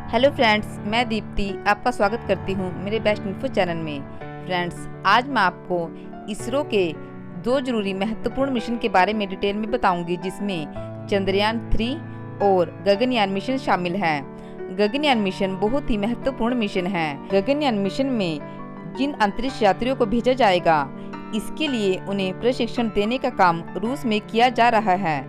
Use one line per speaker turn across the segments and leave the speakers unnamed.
Hello friends, मैं दीप्ति आपका स्वागत करती हूँ मेरे बेस्ट इन्फो चैनल में। फ्रेंड्स, आज मैं आपको इसरो के दो जरूरी महत्वपूर्ण मिशन के बारे में डिटेल में बताऊंगी, जिसमें चंद्रयान 3 और गगनयान मिशन शामिल है। गगनयान मिशन बहुत ही महत्वपूर्ण मिशन है। गगनयान मिशन में जिन अंतरिक्ष यात्रियों को भेजा जाएगा, इसके लिए उन्हें प्रशिक्षण देने का काम रूस में किया जा रहा है।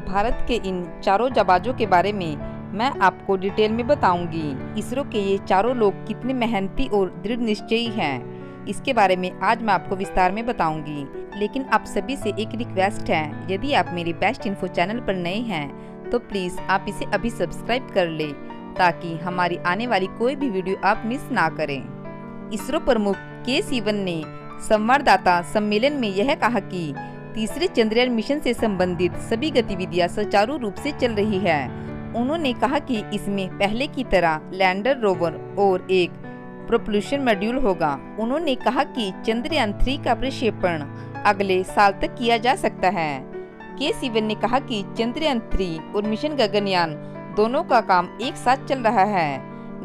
भारत के इन चारों जाबाजों के बारे में मैं आपको डिटेल में बताऊंगी। इसरो के ये चारों लोग कितने मेहनती और दृढ़ निश्चयी हैं, इसके बारे में आज मैं आपको विस्तार में बताऊंगी। लेकिन आप सभी से एक रिक्वेस्ट है, यदि आप मेरे बेस्ट इन्फो चैनल पर नए हैं तो प्लीज आप इसे अभी सब्सक्राइब कर ले, ताकि हमारी आने वाली कोई भी वीडियो आप मिस ना करें। इसरो प्रमुख के सिवन ने संवाददाता सम्मेलन में यह कहा कि तीसरे चंद्रयान मिशन से संबंधित सभी गतिविधियां सुचारू रूप से चल रही है। उन्होंने कहा कि इसमें पहले की तरह लैंडर, रोवर और एक प्रोपल्शन मॉड्यूल होगा। उन्होंने कहा कि चंद्रयान 3 का प्रक्षेपण अगले साल तक किया जा सकता है। के सिवन ने कहा कि चंद्रयान 3 और मिशन गगनयान दोनों का काम एक साथ चल रहा है।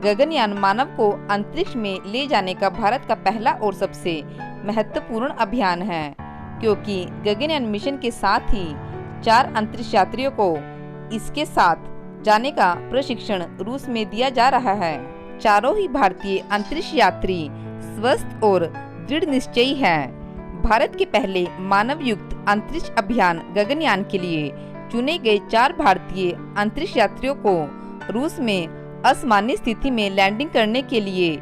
गगनयान मानव को अंतरिक्ष में ले जाने का भारत का पहला और सबसे महत्वपूर्ण अभियान है, क्योंकि गगनयान मिशन के साथ ही 4 अंतरिक्ष यात्रियों को इसके साथ जाने का प्रशिक्षण रूस में दिया जा रहा है। चारों ही भारतीय अंतरिक्ष यात्री स्वस्थ और दृढ़ निश्चयी हैं। भारत के पहले मानव युक्त अंतरिक्ष अभियान गगनयान के लिए चुने गए 4 भारतीय अंतरिक्ष यात्रियों को रूस में असामान्य स्थिति में लैंडिंग करने के लिए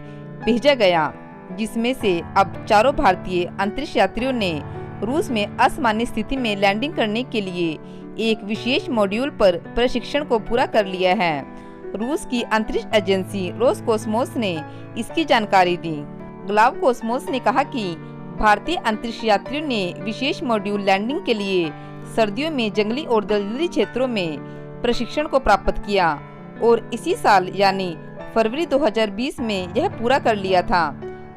भेजा गया, जिसमें से अब चारों भारतीय अंतरिक्ष यात्रियों ने रूस में असामान्य स्थिति में लैंडिंग करने के लिए एक विशेष मॉड्यूल पर प्रशिक्षण को पूरा कर लिया है। रूस की अंतरिक्ष एजेंसी रोसकोस्मोस ने इसकी जानकारी दी। ग्लावकोस्मोस ने कहा कि भारतीय अंतरिक्ष यात्रियों ने विशेष मॉड्यूल लैंडिंग के लिए सर्दियों में जंगली और दलदली क्षेत्रों में प्रशिक्षण को प्राप्त किया और इसी साल यानी फरवरी 2020 में यह पूरा कर लिया था।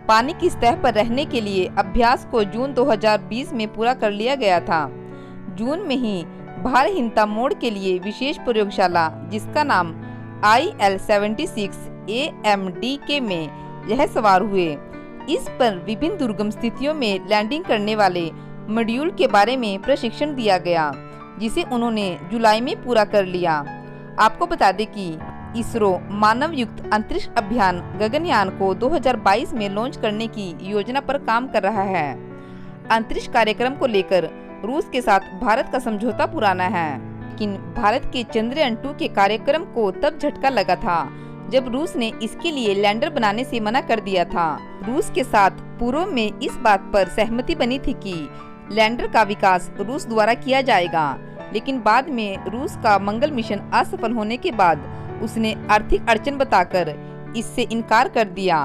पानी की सतह पर रहने के लिए अभ्यास को जून 2020 में पूरा कर लिया गया था। जून में ही भारहीनता मोड के लिए विशेष प्रयोगशाला, जिसका नाम IL-76 AMDK में यह सवार हुए। इस पर विभिन्न दुर्गम स्थितियों में लैंडिंग करने वाले मॉड्यूल के बारे में प्रशिक्षण दिया गया, जिसे उन्होंने जुलाई में पूरा कर लिया। आपको बता दें कि इसरो मानव युक्त अंतरिक्ष अभियान गगनयान को 2022 में लॉन्च करने की योजना पर काम कर रहा है। अंतरिक्ष कार्यक्रम को लेकर रूस के साथ भारत का समझौता पुराना है, लेकिन भारत के चंद्रयान 2 के कार्यक्रम को तब झटका लगा था जब रूस ने इसके लिए लैंडर बनाने से मना कर दिया था। रूस के साथ पूर्व में इस बात पर सहमति बनी थी कि लैंडर का विकास रूस द्वारा किया जाएगा, लेकिन बाद में रूस का मंगल मिशन असफल होने के बाद उसने आर्थिक अड़चन बताकर इससे इनकार कर दिया।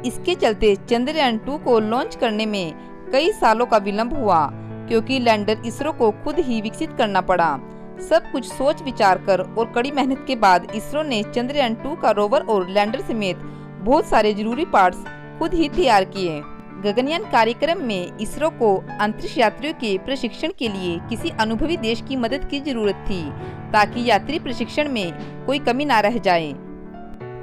इसके चलते चंद्रयान 2 को लॉन्च करने में कई सालों का विलंब हुआ, क्योंकि लैंडर इसरो को खुद ही विकसित करना पड़ा। सब कुछ सोच विचार कर और कड़ी मेहनत के बाद इसरो ने चंद्रयान 2 का रोवर और लैंडर समेत बहुत सारे जरूरी पार्ट्स खुद ही तैयार किए। गगनयान कार्यक्रम में इसरो को अंतरिक्ष यात्रियों के प्रशिक्षण के लिए किसी अनुभवी देश की मदद की जरूरत थी, ताकि यात्री प्रशिक्षण में कोई कमी ना रह जाए,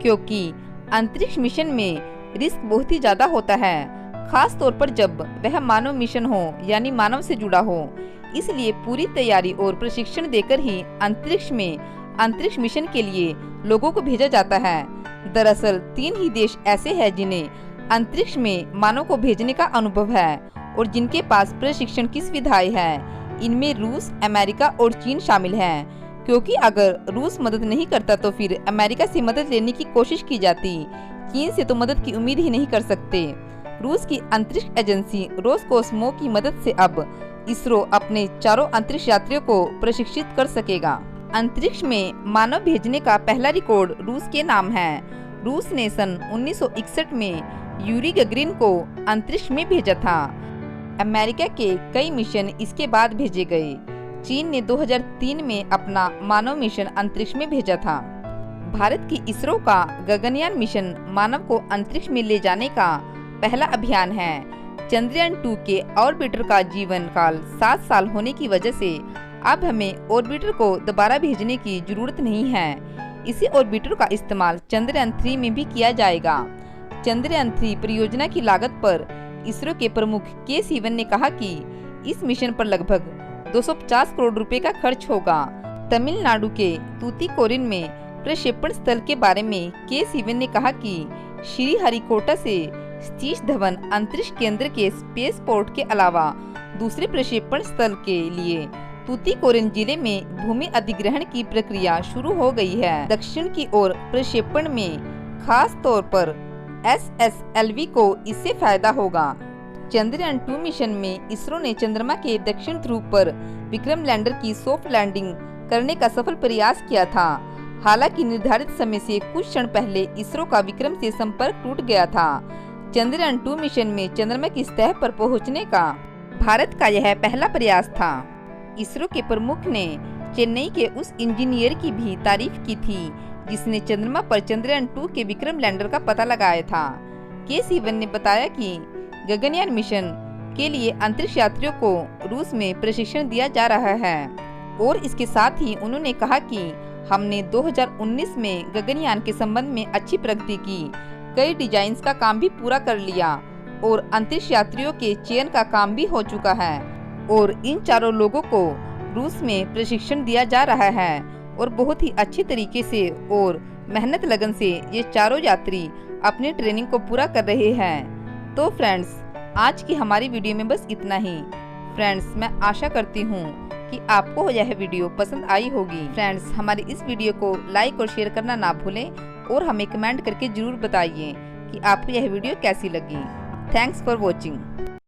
क्योंकि अंतरिक्ष मिशन में रिस्क बहुत ही ज्यादा होता है, खास तौर पर जब वह मानव मिशन हो, यानी मानव से जुड़ा हो। इसलिए पूरी तैयारी और प्रशिक्षण देकर ही अंतरिक्ष में अंतरिक्ष मिशन के लिए लोगों को भेजा जाता है। दरअसल 3 ही देश ऐसे हैं जिन्हें अंतरिक्ष में मानव को भेजने का अनुभव है और जिनके पास प्रशिक्षण की सुविधाएं हैं। इनमें रूस, अमेरिका और चीन शामिल हैं, क्योंकि अगर रूस मदद नहीं करता तो फिर अमेरिका से मदद लेने की कोशिश की जाती। चीन से तो मदद की उम्मीद ही नहीं कर सकते। रूस की अंतरिक्ष एजेंसी रोसकोस्मो की मदद से अब इसरो अपने चारों अंतरिक्ष यात्रियों को प्रशिक्षित कर सकेगा। अंतरिक्ष में मानव भेजने का पहला रिकॉर्ड रूस के नाम है। रूस ने सन 1961 में यूरी गगरिन को अंतरिक्ष में भेजा था। अमेरिका के कई मिशन इसके बाद भेजे गए। चीन ने 2003 में अपना मानव मिशन अंतरिक्ष में भेजा था। भारत की इसरो का गगनयान मिशन मानव को अंतरिक्ष में ले जाने का पहला अभियान है। चंद्रयान 2 के ऑर्बिटर का जीवन काल 7 साल होने की वजह से अब हमें ऑर्बिटर को दोबारा भेजने की जरूरत नहीं है। इसी ऑर्बिटर का इस्तेमाल चंद्रयान 3 में भी किया जाएगा। चंद्रयान 3 परियोजना की लागत पर इसरो के प्रमुख के सिवन ने कहा कि इस मिशन पर लगभग 250 करोड़ रुपए का खर्च होगा। तमिलनाडु के तूतीकोरिन में प्रक्षेपण स्थल के बारे में के सिवन ने कहा कि श्रीहरिकोटा से सतीश धवन अंतरिक्ष केंद्र के स्पेस पोर्ट के अलावा दूसरे प्रक्षेपण स्थल के लिए तूतीकोरिन जिले में भूमि अधिग्रहण की प्रक्रिया शुरू हो गई है। दक्षिण की ओर प्रक्षेपण में खास तौर पर SSLV को इससे फायदा होगा। चंद्रयान 2 मिशन में इसरो ने चंद्रमा के दक्षिण ध्रुव पर विक्रम लैंडर की सॉफ्ट लैंडिंग करने का सफल प्रयास किया था। हालांकि निर्धारित समय से कुछ क्षण पहले इसरो का विक्रम से संपर्क टूट गया था। चंद्रयान 2 मिशन में चंद्रमा की सतह पर पहुंचने का भारत का यह पहला प्रयास था। इसरो के प्रमुख ने चेन्नई के उस इंजीनियर की भी तारीफ की थी जिसने चंद्रमा पर चंद्रयान 2 के विक्रम लैंडर का पता लगाया था। के सिवन ने बताया कि गगनयान मिशन के लिए अंतरिक्ष यात्रियों को रूस में प्रशिक्षण दिया जा रहा है और इसके साथ ही उन्होंने कहा कि हमने 2019 में गगनयान के संबंध में अच्छी प्रगति की, कई डिजाइन्स का काम भी पूरा कर लिया और अंतरिक्ष यात्रियों के चयन का काम भी हो चुका है और इन चारों लोगों को रूस में प्रशिक्षण दिया जा रहा है और बहुत ही अच्छे तरीके से और मेहनत लगन से ये चारों यात्री अपनी ट्रेनिंग को पूरा कर रहे हैं। तो फ्रेंड्स, आज की हमारी वीडियो में बस इतना ही। फ्रेंड्स, मैं आशा करती हूँ कि आपको यह वीडियो पसंद आई होगी। फ्रेंड्स, हमारी इस वीडियो को लाइक और शेयर करना ना भूलें और हमें कमेंट करके जरूर बताइए कि आपको यह वीडियो कैसी लगी। Thanks for watching.